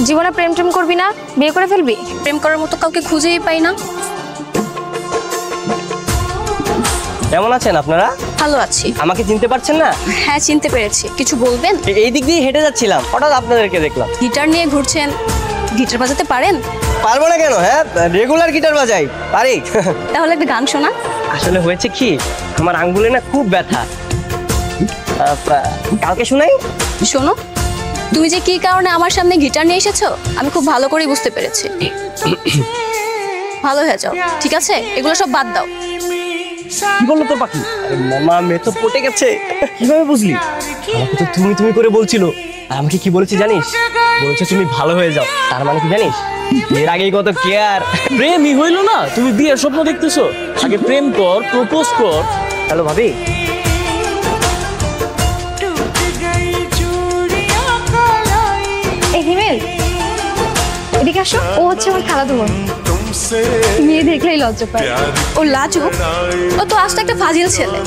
জীবনে প্রেম টেম করবি না, বিয়ে করে ফেলবি? প্রেম করার মতো কাউকে খুঁজেই পাই না। কেমন আছেন আপনারা? ভালো আছি। আমাকে চিনতে পারছেন না? হ্যাঁ, চিনতে পেরেছি। কিছু বলবেন? এই দিক দিয়ে হেঁটে যাচ্ছিলাম, হঠাৎ আপনাদেরকে দেখলাম। গিটার নিয়ে ঘুরছেন, গিটার বাজাতে পারেন? পারবো না কেন, হ্যাঁ রেগুলার গিটার বাজাই, পারি। তাহলে একটা গান শোনা। আসলে হয়েছে কি, আমার আঙ্গুলে না খুব ব্যথা। কালকে শোনাই। শোনো, তুমি যে কি কারণে আমার সামনে গিটার নিয়ে এসেছো আমি খুব ভালো করেই বুঝতে পেরেছি। ভালো হয়ে যাও, ঠিক আছে? এগুলো সব বাদ দাও। কি বললো তোর পাখি? মামা মেয়ে তো পটে গেছে। কিভাবে বুঝলি? আমাকে তো তুমি তুমি করে বলছিল। আর আমাকে কি বলেছে জানিস? বলছে তুমি ভালো হয়ে যাও। তার মানে কি জানিস? এর আগেই কত কেয়ার। প্রেমই হইলো না, তুমি বিয়ের স্বপ্ন দেখতেছো? আগে প্রেম কর, প্রপোজ কর। হ্যালো ভাবি। এই হিমেল, এদিকে আসো। ও হচ্ছে আমার খালাতো বোন। মেয়ে দেখলেই লজ্জা পায়। ও লাজুক, ও তো আজ একটা ফাজিল ছেলে।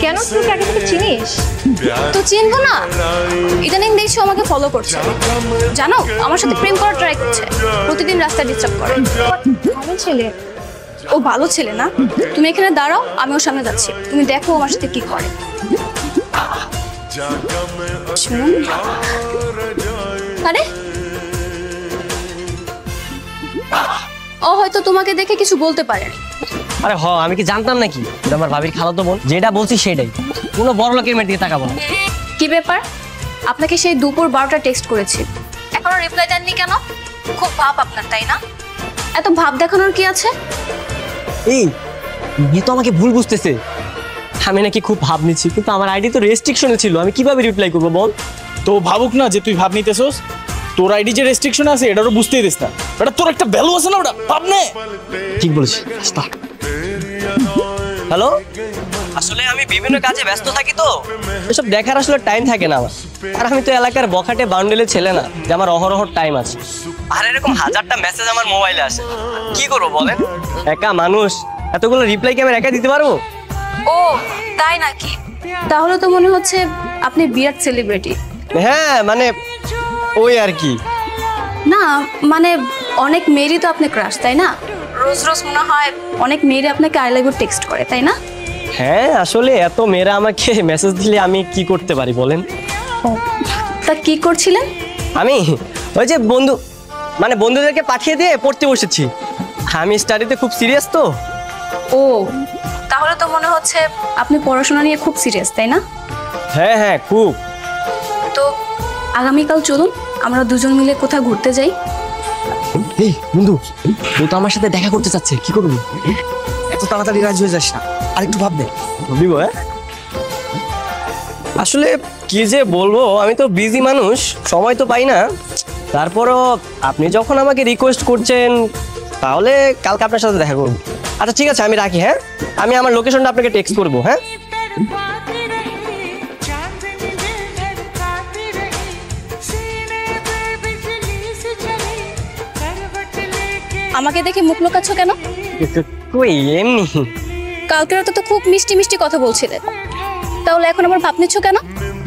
কেন, তুই কি আগে থেকে চিনিস? তো চিনবো না? ইদানিং দেখছি আমাকে ফলো করছে, জানো? আমার সাথে প্রেম করার ট্রাই করছে, প্রতিদিন রাস্তায় ডিস্টার্ব করে। ভালো ছেলে। ও ভালো ছেলে না? তুমি এখানে দাঁড়াও, আমি ওর সামনে যাচ্ছি, তুমি দেখো আমার সাথে কি করে। শুনুন। আরে ও হয়তো তোমাকে দেখে কিছু বলতে পারে। আরে হ, আমি কি জানতাম নাকি এটা আমার ভাবির খালাতো বোন? যেটা বলছি সেটাই। কোনো বড় লোকের মেয়ের দিকে তাকাবো না। কি ব্যাপার? আপনাকে সেই দুপুর 12টা টেক্সট করেছি, এখনো রিপ্লাই দেননি কেন? খুব ভাব আপনার, তাই না? এত ভাব দেখানোর কি আছে? এই মেয়ে তো আমাকে ভুল বুঝতেছে। আমি নাকি খুব ভাব নিচ্ছি, কিন্তু আমার আইডি তো রেস্ট্রিকশনে ছিল। আমি কিভাবে রিপ্লাই করবো বল? তো ভাবুক না যে তুই ভাব নিতেছস। তোর আইডি যে রেস্ট্রিকশন আছে এটারও বুঝতেই দিস না। এটা তোর একটা ভ্যালু আছে না, ওটা ভাব নে। ঠিক বলেছিস। হ্যালো, আসলে আমি বিভিন্ন কাজে ব্যস্ত থাকি তো এসব দেখার আসলে টাইম থাকে না আমার। আর আমি তো এলাকার বখাটে বান্ডেলের ছেলে না যে আমার অহরহ টাইম আছে। আর এরকম হাজারটা মেসেজ আমার মোবাইলে আসে, কি করবো বলেন? একা মানুষ, এতগুলো রিপ্লাই কি আমি একা দিতে পারবো? ও তাই নাকি? তাহলে তো মনে হচ্ছে আপনি বিরাট সেলিব্রিটি। হ্যাঁ মানে ওই আর কি। না মানে অনেক মেয়েরই তো আপনি ক্রাশ, তাই না? রোজ রোজ মনে হয় অনেক মেয়েরই আপনাকে আই লাভ ইউ টেক্সট করে, তাই না? হ্যাঁ আসলে এত মেয়েরা আমাকে মেসেজ দিলে আমি কি করতে পারি বলেন? তা কি করছিলেন? আমি ওই যে বন্ধুদেরকে পাঠিয়ে দিয়ে পড়তে বসেছি। আমি স্টাডিতে খুব সিরিয়াস তো। ও তাহলে তো মনে হচ্ছে আপনি পড়াশোনা নিয়ে খুব সিরিয়াস, তাই না? হ্যাঁ হ্যাঁ খুব। তো আগামীকাল চলুন আমরা দুজন মিলে কোথাও ঘুরতে যাই। এই বন্ধু, ও তো আমার সাথে দেখা করতে চাচ্ছে, কি করবি? এত তাড়াতাড়ি রাজি হয়ে যাস না, আর একটু ভাব দে। ভাবিব। আসলে কি যে বলবো, আমি তো বিজি মানুষ, সময় তো পাই না। তারপরও আপনি যখন আমাকে রিকোয়েস্ট করছেন তাহলে কালকে আপনার সাথে দেখা করবো। আচ্ছা ঠিক আছে, আমি রাখি। হ্যাঁ, আমি আমার লোকেশনটা আপনাকে টেক্সট করবো। হ্যাঁ আমাকে দেখে মুখ লুকাচ্ছ কেন? কই এমনি। কালকে রাতে তো খুব মিষ্টি মিষ্টি কথা বলছিলে, তাহলে এখন আবার ভাব নিচ্ছ কেন?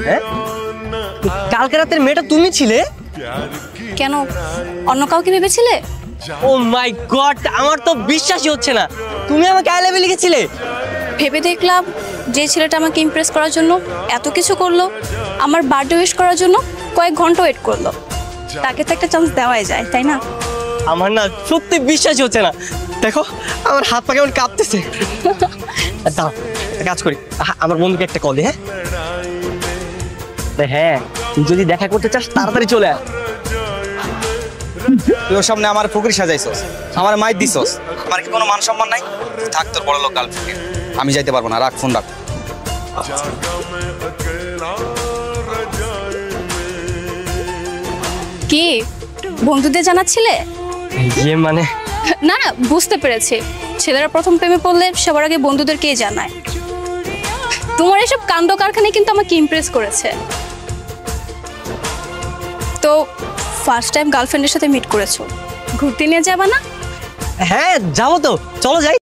হ্যাঁ, কালকে রাতের মেয়েটা তুমি ছিলে? কেন, অন্য কাউকে ভেবেছিলে? ও মাই গড, আমার তো বিশ্বাসই হচ্ছে না তুমি আমাকে আই লাভ ইউ লিখেছিলে। ভেবে দেখলাম যে ছেলেটা আমাকে ইমপ্রেস করার জন্য এত কিছু করলো, আমার বার্থডে উইশ করার জন্য কয়েক ঘন্টা ওয়েট করলো, তাকে তো একটা চান্স দেওয়াই যায়, তাই না? আমার না সত্যি বিশ্বাসই হচ্ছে না। দেখো আমার হাত পা কেমন কাঁপতেছে। দাও কাজ করি, আমার বন্ধুকে একটা কল দে। হ্যাঁ হ্যাঁ, তুই যদি দেখা করতে চাস তাড়াতাড়ি চলে আয়। তুই ওর সামনে আমার ফকির সাজাইছস, আমার মাইর দিছস, আমার কি কোনো মান সম্মান নাই? থাক তোর বড় লোক গার্লফ্রেন্ড, আমি যাইতে পারবো না, রাখ ফোন রাখ। কি বন্ধুদের জানাচ্ছিলে? ইয়ে মানে না না, বুঝতে পেরেছি, ছেলেরা প্রথম প্রেমে পড়লে সবার আগে বন্ধুদেরকেই জানায়। তোমার এসব কাণ্ড কারখানায় কিন্তু আমাকে ইমপ্রেস করেছে। তো ফার্স্ট টাইম গার্লফ্রেন্ডের সাথে মিট করেছো, ঘুরতে নিয়ে যাবা না? হ্যাঁ যাবো তো, চলো যাই।